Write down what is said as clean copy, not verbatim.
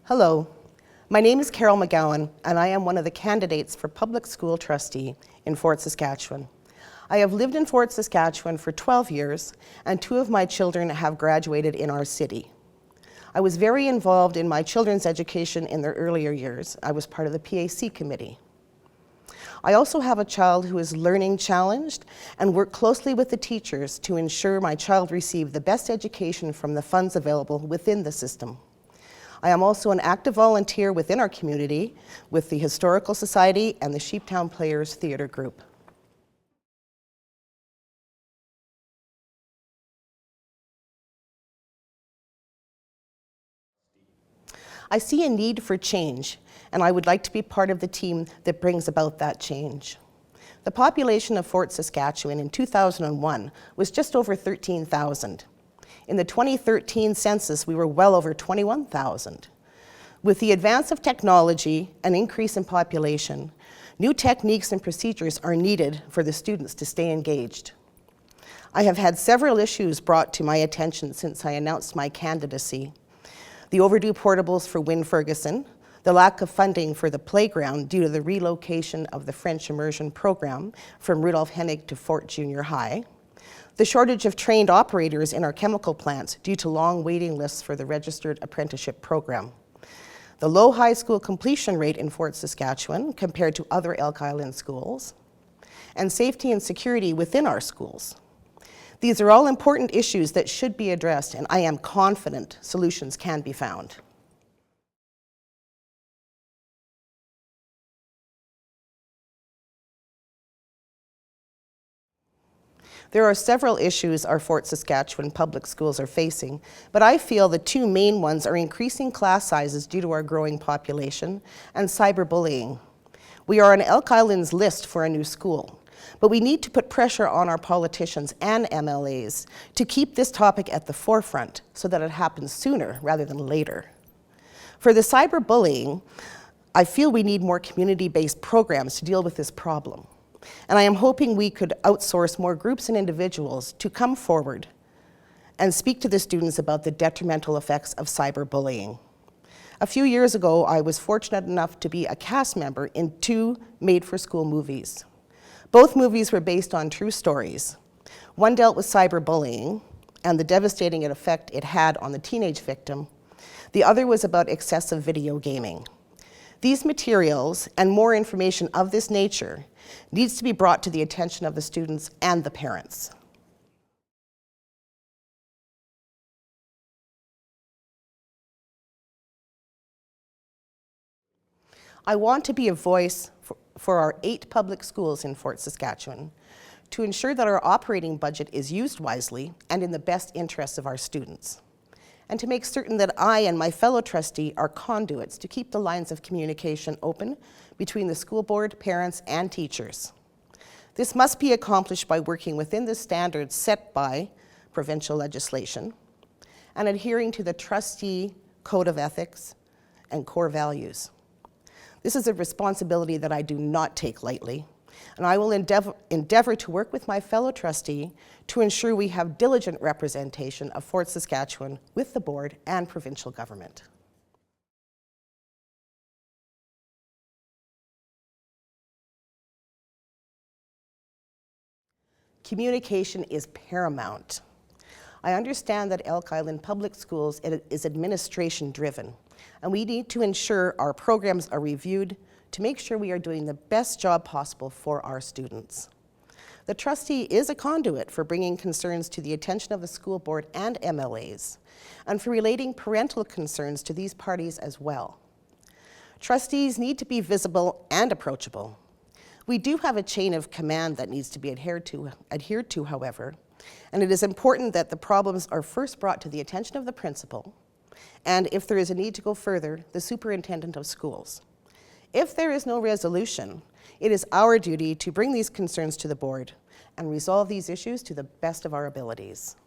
Hello, my name is Carole McGowan, and I am one of the candidates for public school trustee in Fort Saskatchewan. I have lived in Fort Saskatchewan for 12 years, and 2 of my children have graduated in our city. I was very involved in my children's education in their earlier years. I was part of the PAC committee. I also have a child who is learning challenged and work closely with the teachers to ensure my child receive the best education from the funds available within the system. I am also an active volunteer within our community with the Historical Society and the Sheeptown Players Theatre Group. I see a need for change, and I would like to be part of the team that brings about that change. The population of Fort Saskatchewan in 2001 was just over 13,000. In the 2013 census, we were well over 21,000. With the advance of technology and increase in population, new techniques and procedures are needed for the students to stay engaged. I have had several issues brought to my attention since I announced my candidacy. The overdue portables for Wynne Ferguson, the lack of funding for the playground due to the relocation of the French immersion program from Rudolph Hennig to Fort Junior High, the shortage of trained operators in our chemical plants due to long waiting lists for the registered apprenticeship program, the low high school completion rate in Fort Saskatchewan compared to other Elk Island schools, and safety and security within our schools. These are all important issues that should be addressed, and I am confident solutions can be found. There are several issues our Fort Saskatchewan public schools are facing, but I feel the 2 main ones are increasing class sizes due to our growing population and cyberbullying. We are on Elk Island's list for a new school, but we need to put pressure on our politicians and MLAs to keep this topic at the forefront so that it happens sooner rather than later. For the cyberbullying, I feel we need more community-based programs to deal with this problem. And I am hoping we could outsource more groups and individuals to come forward and speak to the students about the detrimental effects of cyberbullying. A few years ago, I was fortunate enough to be a cast member in 2 made-for-school movies. Both movies were based on true stories. One dealt with cyberbullying and the devastating effect it had on the teenage victim. The other was about excessive video gaming. These materials and more information of this nature needs to be brought to the attention of the students and the parents. I want to be a voice for our 8 public schools in Fort Saskatchewan to ensure that our operating budget is used wisely and in the best interests of our students, and to make certain that I and my fellow trustee are conduits to keep the lines of communication open between the school board, parents, and teachers. This must be accomplished by working within the standards set by provincial legislation and adhering to the trustee code of ethics and core values. This is a responsibility that I do not take lightly, and I will endeavor to work with my fellow trustee to ensure we have diligent representation of Fort Saskatchewan with the board and provincial government. Communication is paramount. I understand that Elk Island Public Schools is administration driven, and we need to ensure our programs are reviewed to make sure we are doing the best job possible for our students. The trustee is a conduit for bringing concerns to the attention of the school board and MLAs, and for relating parental concerns to these parties as well. Trustees need to be visible and approachable. We do have a chain of command that needs to be adhered to, however, and it is important that the problems are first brought to the attention of the principal, and if there is a need to go further, the superintendent of schools. If there is no resolution, it is our duty to bring these concerns to the board and resolve these issues to the best of our abilities.